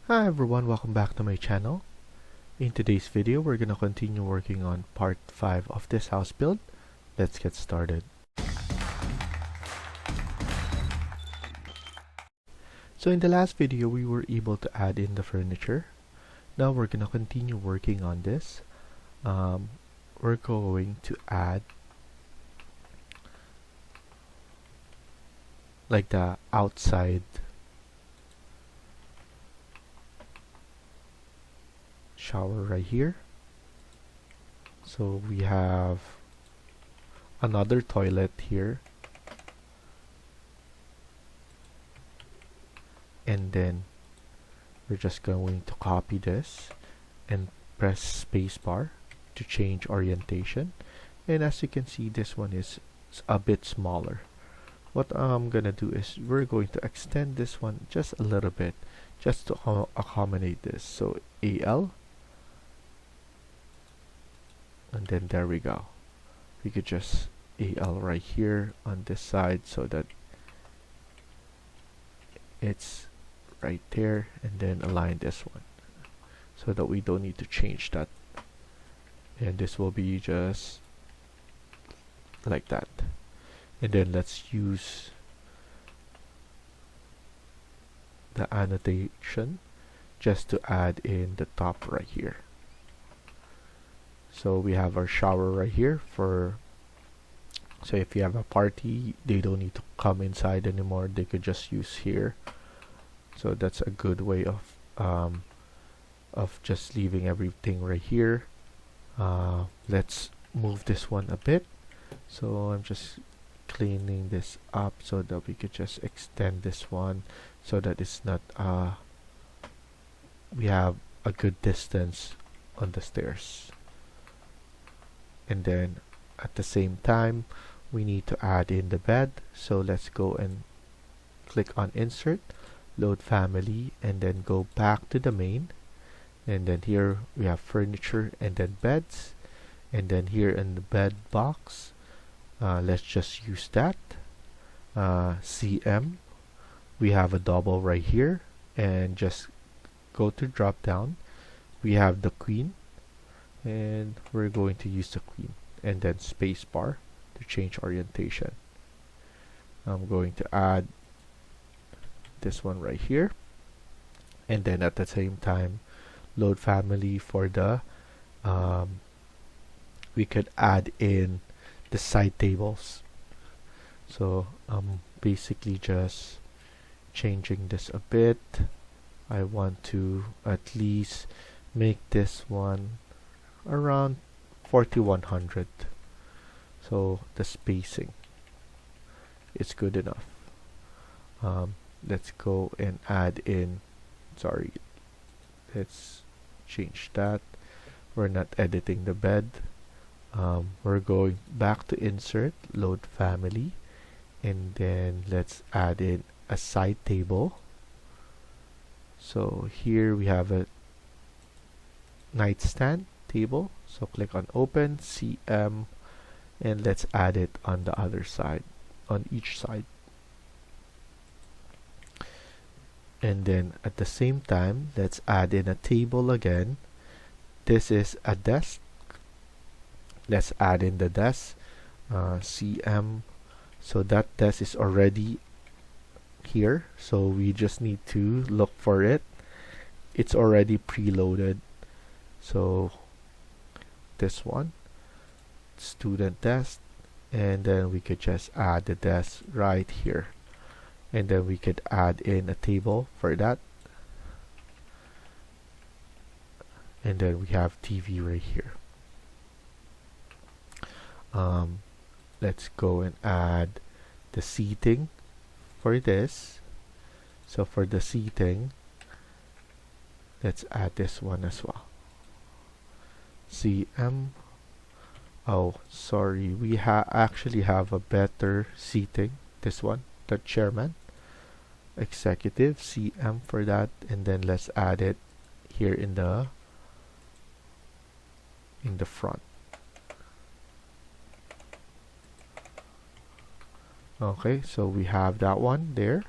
Hi everyone, welcome back to my channel. In today's video, we're gonna continue working on part 5 of this house build. Let's get started. So in the last video, we were able to add in the furniture. Now we're gonna continue working on this. We're going to add like the outside shower right here. So we have another toilet here, and then we're just going to copy this and press spacebar to change orientation. And as you can see, this one is a bit smaller. What I'm gonna do is we're going to extend this one just a little bit just to accommodate this. So AL, and then there we go. We could just AL right here on this side so that it's right there, and then align this one so that we don't need to change that, and this will be just like that. And then let's use the annotation just to add in the top right here. So we have our shower right here so if you have a party, they don't need to come inside anymore, they could just use here. So that's a good way of just leaving everything right here. Let's move this one a bit. So I'm just cleaning this up so that we could just extend this one so that it's not we have a good distance on the stairs. And then at the same time, we need to add in the bed. So let's go and click on insert, load family, and then go back to the main. And then here we have furniture and then beds. And then here in the bed box, let's just use that. CM, we have a double right here, and just go to drop down. We have the queen, and we're going to use the queen, and then spacebar to change orientation. I'm going to add this one right here, and then at the same time load family for the we could add in the side tables. So I'm basically just changing this a bit. I want to at least make this one around 4100, so the spacing is good enough. Let's go and add in, sorry, let's change that. We're not editing the bed. We're going back to insert, load family, and then let's add in a side table. So here we have a nightstand table, so click on open, CM, and let's add it on the other side, on each side. And then at the same time, let's add in a table again. This is a desk. Let's add in the desk, CM. So that desk is already here, so we just need to look for it. It's already preloaded. So this one, student desk, and then we could just add the desk right here, and then we could add in a table for that, and then we have TV right here. Let's go and add the seating for this. So for the seating, let's add this one as well, CM. Oh, sorry, we actually have a better seating, this one, the chairman, executive, CM for that, and then let's add it here in the front. Okay, so we have that one there.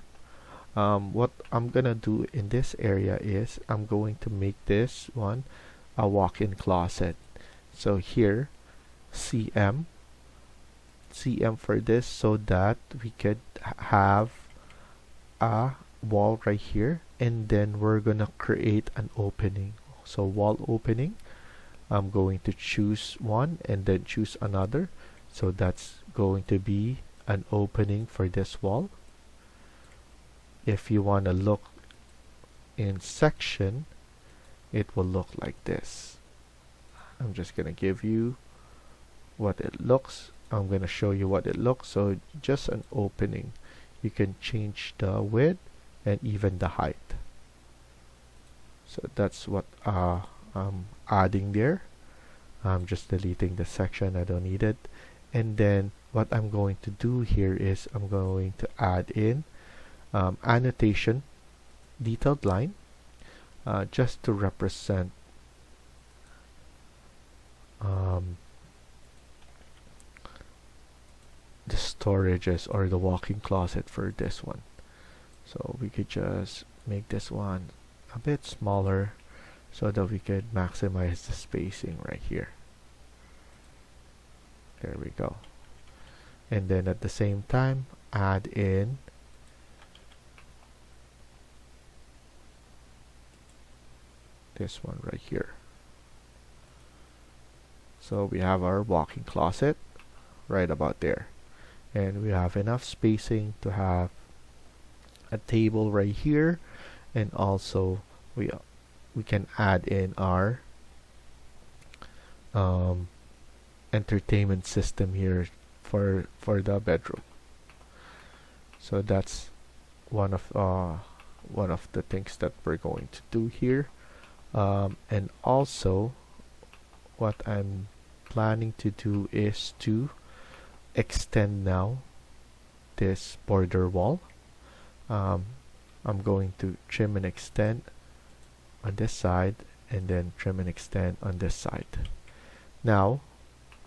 What I'm gonna do in this area is I'm going to make this one a walk-in closet. So here, cm for this, so that we could have a wall right here, and then we're gonna create an opening. So wall opening, I'm going to choose one and then choose another, so that's going to be an opening for this wall. If you want to look in section, it will look like this. I'm just gonna give you what it looks. I'm gonna show you what it looks. So just an opening. You can change the width and even the height. So that's what I'm adding there. I'm just deleting the section, I don't need it. And then what I'm going to do here is I'm going to add in annotation, detailed line, just to represent the storages or the walk-in closet for this one. So we could just make this one a bit smaller so that we could maximize the spacing right here. There we go. And then at the same time, add in this one right here. So we have our walk-in closet right about there, and we have enough spacing to have a table right here, and also we can add in our entertainment system here for the bedroom. So that's one of the things that we're going to do here. And also what I'm planning to do is to extend now this border wall. I'm going to trim and extend on this side, and then trim and extend on this side. Now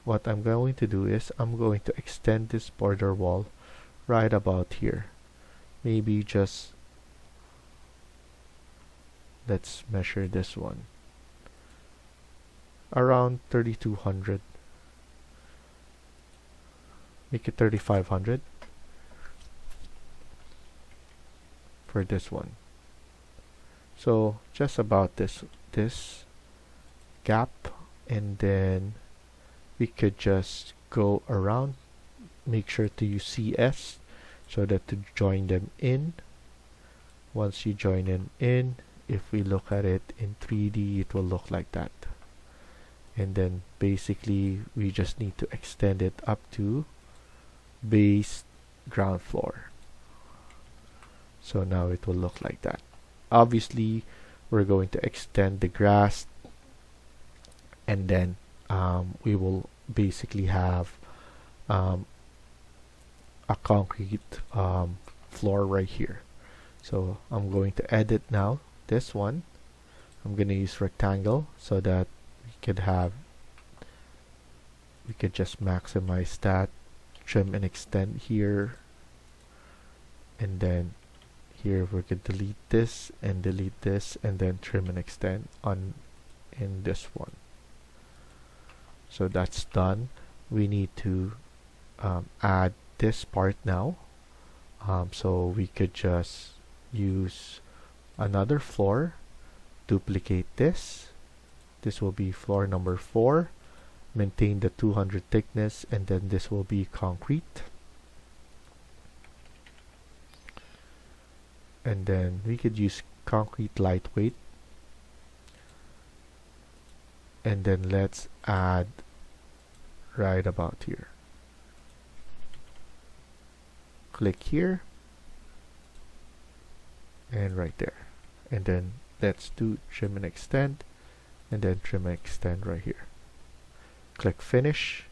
what I'm going to do is I'm going to extend this border wall right about here. Maybe just, let's measure this one around 3200, make it 3500 for this one. So just about this gap, and then we could just go around, make sure to use CS so that to join them in. Once you join them in, if we look at it in 3D, it will look like that. And then basically we just need to extend it up to base ground floor. So now it will look like that. Obviously we're going to extend the grass, and then we will basically have a concrete floor right here. So I'm going to edit now this one. I'm going to use rectangle so that we could just maximize that, trim and extend here, and then here we could delete this, and then trim and extend on in this one. So that's done. We need to add this part now, so we could just use another floor, duplicate this will be floor number 4, maintain the 200 thickness, and then this will be concrete. And then we could use concrete lightweight, and then let's add right about here. Click here and right there, and then let's do trim and extend, and then trim and extend right here. Click finish,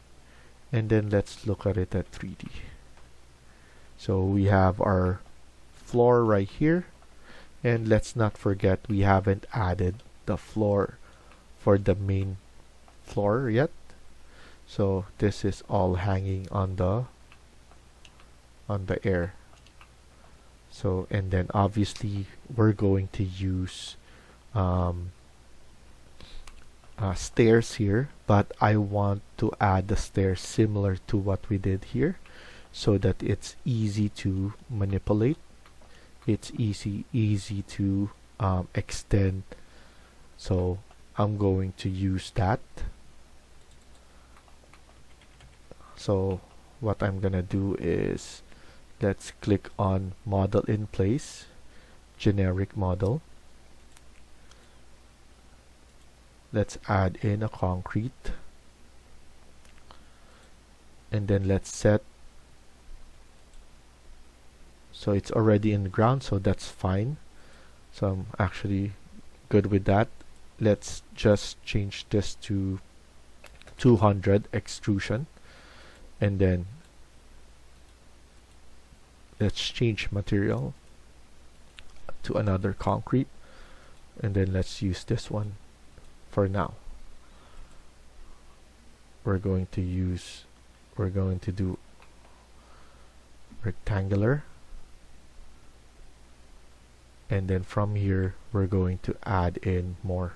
and then let's look at it at 3D. So we have our floor right here, and let's not forget we haven't added the floor for the main floor yet. So this is all hanging on the air. So, and then obviously we're going to use stairs here, but I want to add the stairs similar to what we did here so that it's easy to manipulate. It's easy to extend. So I'm going to use that. So what I'm gonna do is, let's click on model in place, generic model. Let's add in a concrete, and then let's set. So it's already in the ground, so that's fine. So I'm actually good with that. Let's just change this to 200 extrusion, and then let's change material to another concrete, and then let's use this one for now. We're going to do rectangular, and then from here we're going to add in more.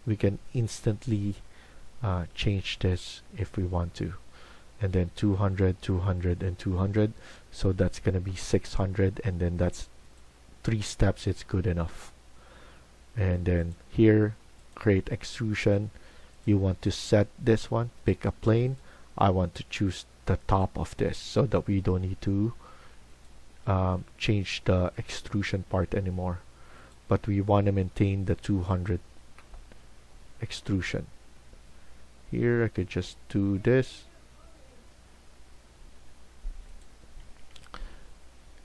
We can instantly change this if we want to, and then 200, 200, and 200. So that's gonna be 600, and then that's 3 steps. It's good enough. And then here, create extrusion. You want to set this one, pick a plane. I want to choose the top of this so that we don't need to change the extrusion part anymore, but we want to maintain the 200 extrusion. Here I could just do this,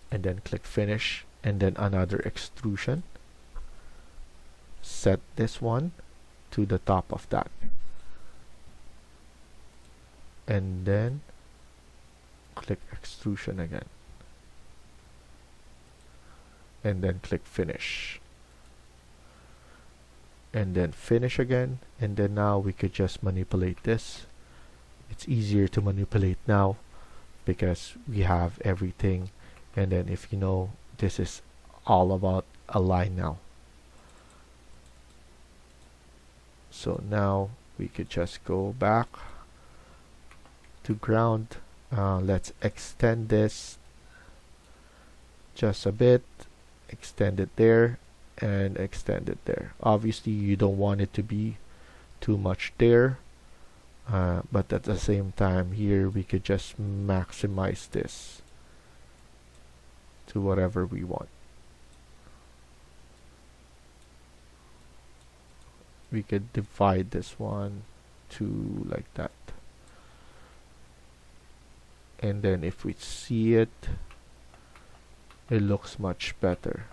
and then click finish, and then another extrusion. Set this one to the top of that, and then click extrusion again, and then click finish, and then finish again, and then now we could just manipulate this. It's easier to manipulate now because we have everything, and then if you know, this is all about a line now. So now we could just go back to ground. Let's extend this just a bit, extend it there, and extend it there. Obviously you don't want it to be too much there, but at the same time here we could just maximize this to whatever we want. We could divide this one to like that, and then if we see it, it looks much better.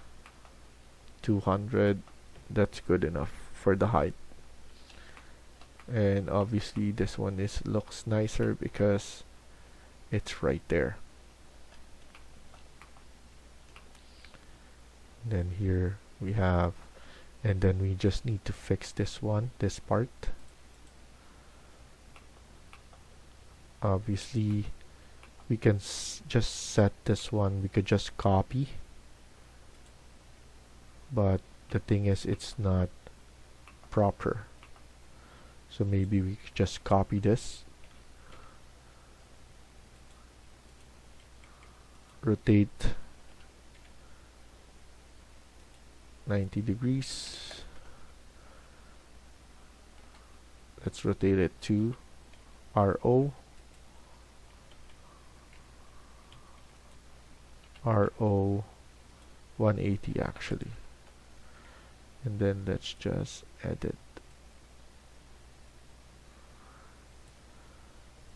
200, that's good enough for the height. And obviously this one looks nicer because it's right there. And then here we have, and then we just need to fix this one, this part. Obviously we can just set this one, we could just copy, but the thing is it's not proper, so maybe we could just copy this, rotate 90 degrees. Let's rotate it to RO 180 actually, and then let's just edit.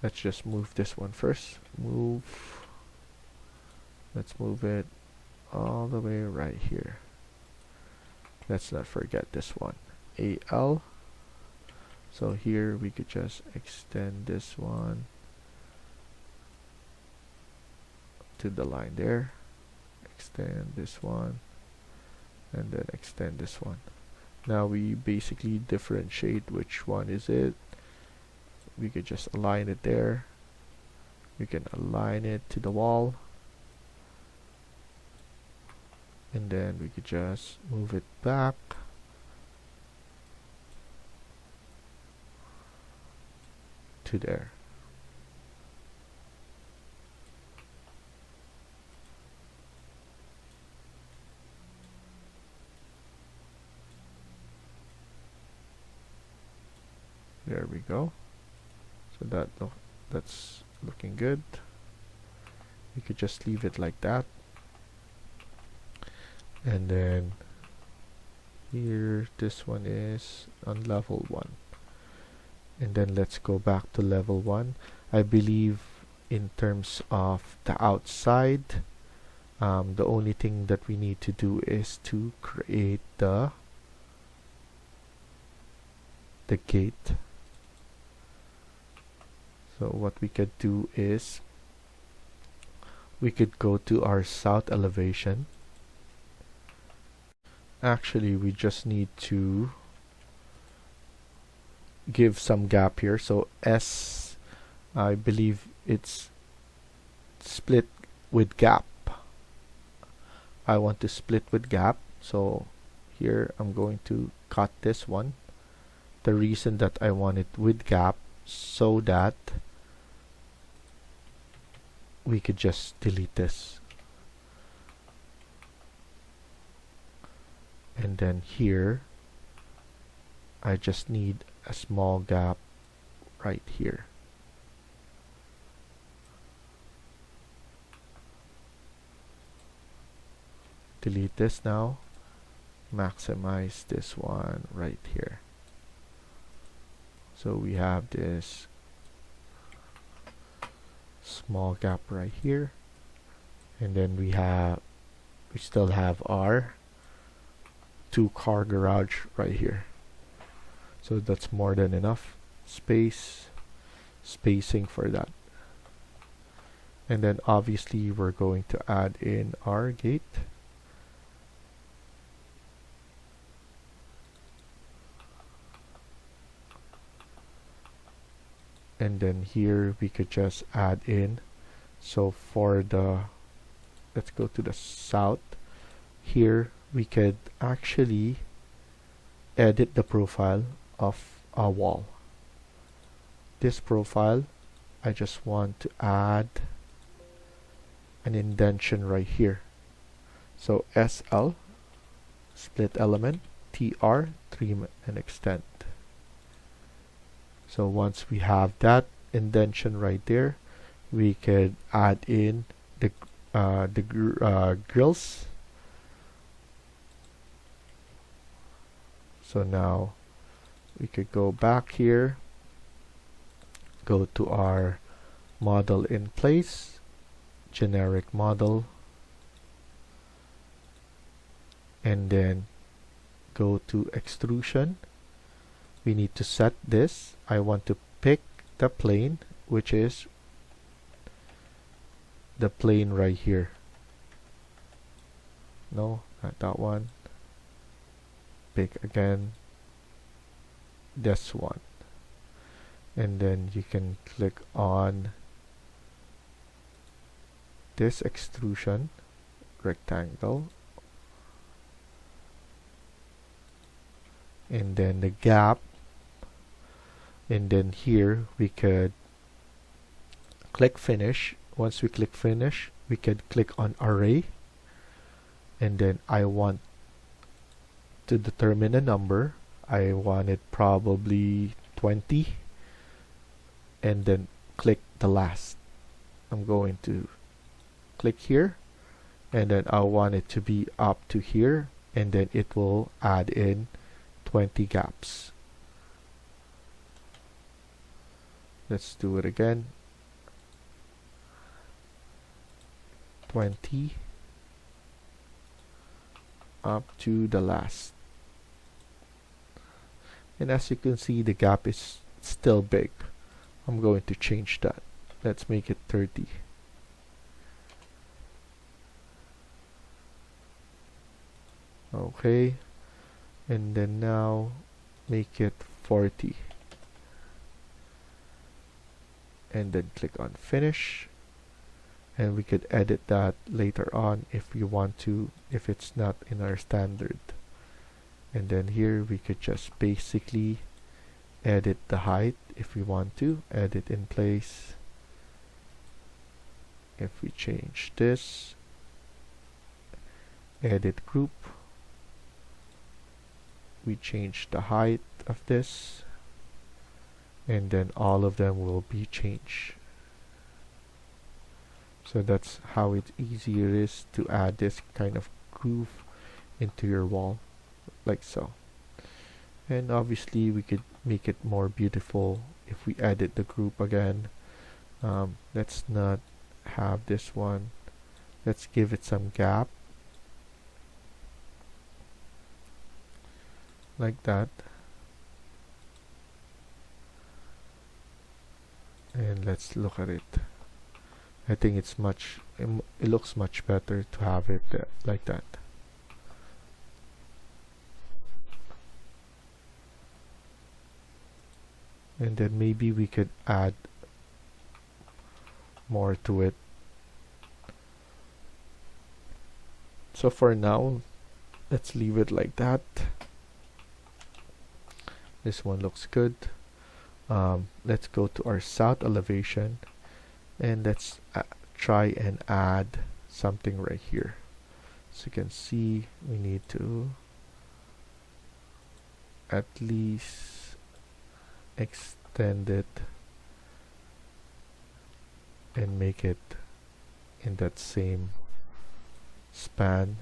Let's just move this one first. Let's move it all the way right here. Let's not forget this one, AL. So here we could just extend this one to the line there, extend this one, and then extend this one. Now we basically differentiate which one is it. We could just align it there. We can align it to the wall, and then we could just move it back to there. There we go. So that's looking good. We could just leave it like that. And then here, this one is on level 1. And then let's go back to level 1. I believe in terms of the outside, the only thing that we need to do is to create the gate. So what we could do is we could go to our south elevation. Actually, we just need to give some gap here. So S, I believe it's split with gap. I want to split with gap. So here I'm going to cut this one. The reason that I want it with gap, so that we could just delete this. And then here, I just need a small gap right here. Delete this now. Maximize this one right here. So we have this small gap right here, and then we still have our 2-car garage right here. So that's more than enough spacing for that. And then obviously we're going to add in our gate. And then here we could just add in, so for the, let's go to the south. Here we could actually edit the profile of a wall. This profile, I just want to add an indentation right here. So SL, split element, TR, trim and extend. So once we have that indentation right there, we could add in the grills. So now we could go back here, go to our model in place, generic model, and then go to extrusion. We need to set this. I want to pick the plane, which is the plane right here. No, not that one. Pick again this one, and then you can click on this extrusion rectangle, and then the gap. And then here we could click finish. Once we click finish, we could click on array, and then I want to determine a number. I want it probably 20, and then click the last. I'm going to click here, and then I want it to be up to here, and then it will add in 20 gaps. Let's do it again. 20 up to the last. And as you can see, the gap is still big. I'm going to change that. Let's make it 30. Okay. And then now make it 40. And then click on finish, and we could edit that later on if you want to, if it's not in our standard. And then here we could just basically edit the height if we want to, edit in place. If we change this, edit group, we change the height of this, and then all of them will be changed. So that's how easy it is to add this kind of groove into your wall, like so. And obviously we could make it more beautiful if we edit the group again. Let's not have this one. Let's give it some gap, like that. And let's look at it. I think it's it looks much better to have it like that. And then maybe we could add more to it. So for now, let's leave it like that. This one looks good. Let's go to our south elevation, and let's try and add something right here. So you can see we need to at least extend it and make it in that same span.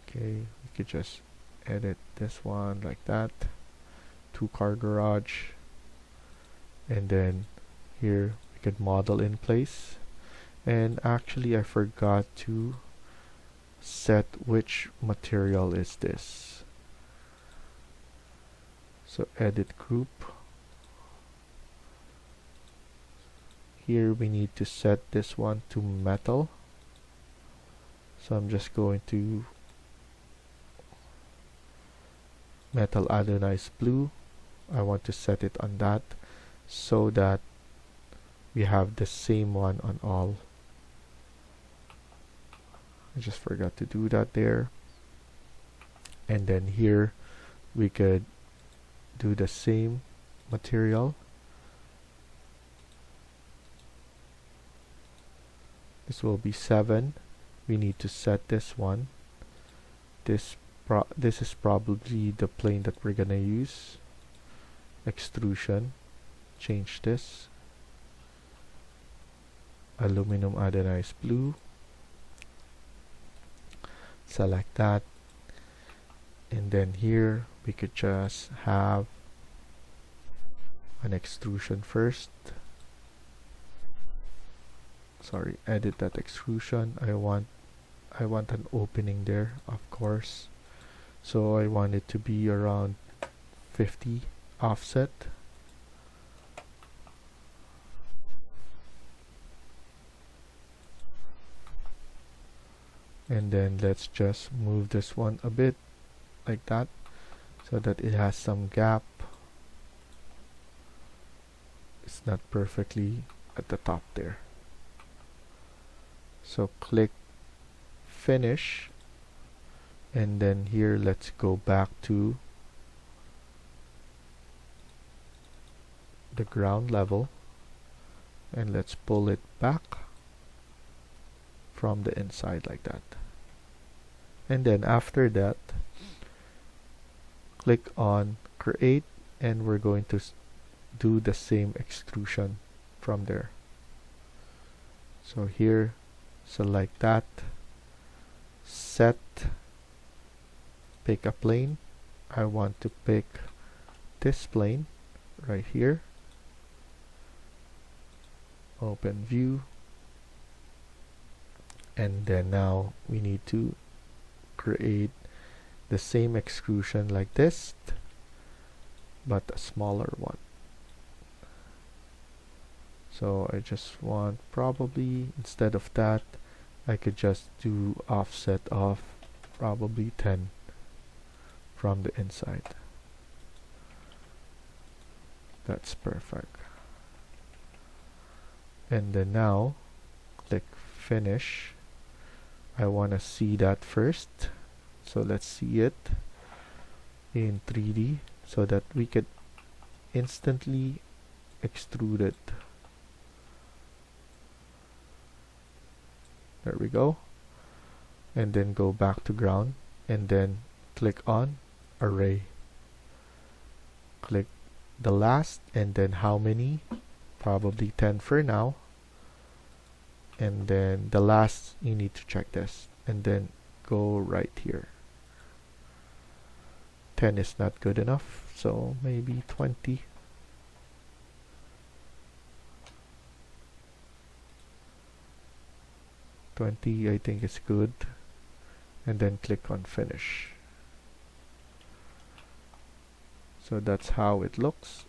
Okay, we could just edit this one like that. 2-car garage. And then here we could model in place. And actually I forgot to set which material is this. So edit group. Here we need to set this one to metal. So I'm just going to metal anodized blue. I want to set it on that so that we have the same one on all. I just forgot to do that there. And then here we could do the same material. This will be 7. We need to set this one. This is probably the plane that we're gonna use. Extrusion. Change this. Aluminum anodized blue. Select that. And then here we could just have an extrusion first. Sorry, edit that extrusion. I want an opening there, of course. So I want it to be around 50 offset. And then let's just move this one a bit like that so that it has some gap. It's not perfectly at the top there. So click finish, and then here let's go back to the ground level and let's pull it back from the inside like that. And then after that, click on create, and we're going to do the same extrusion from there. So here, select that, set, pick a plane. I want to pick this plane right here. Open view. And then now we need to create the same extrusion like this, but a smaller one. So I just want, probably instead of that, I could just do offset of probably 10 from the inside. That's perfect. And then now click finish. I want to see that first, so let's see it in 3D so that we could instantly extrude it. There we go. And then go back to ground and then click on array. Click the last and then how many? Probably 10 for now. And then the last, you need to check this and then go right here. 10 is not good enough, so maybe 20. I think is good. And then click on finish. So that's how it looks.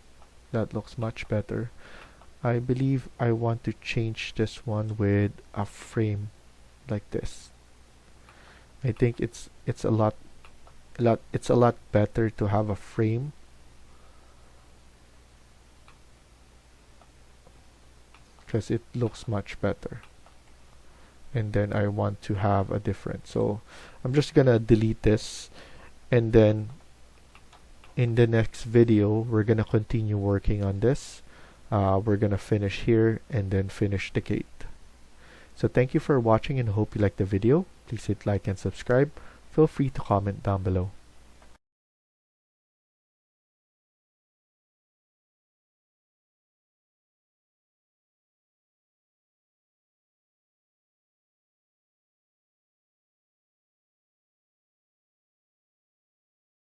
That looks much better. I believe I want to change this one with a frame like this. I think it's a lot better to have a frame. Because it looks much better. And then I want to have a different. So I'm just gonna delete this, and then in the next video we're gonna continue working on this. We're gonna finish here and then finish the gate. So thank you for watching and hope you liked the video. Please hit like and subscribe. Feel free to comment down below.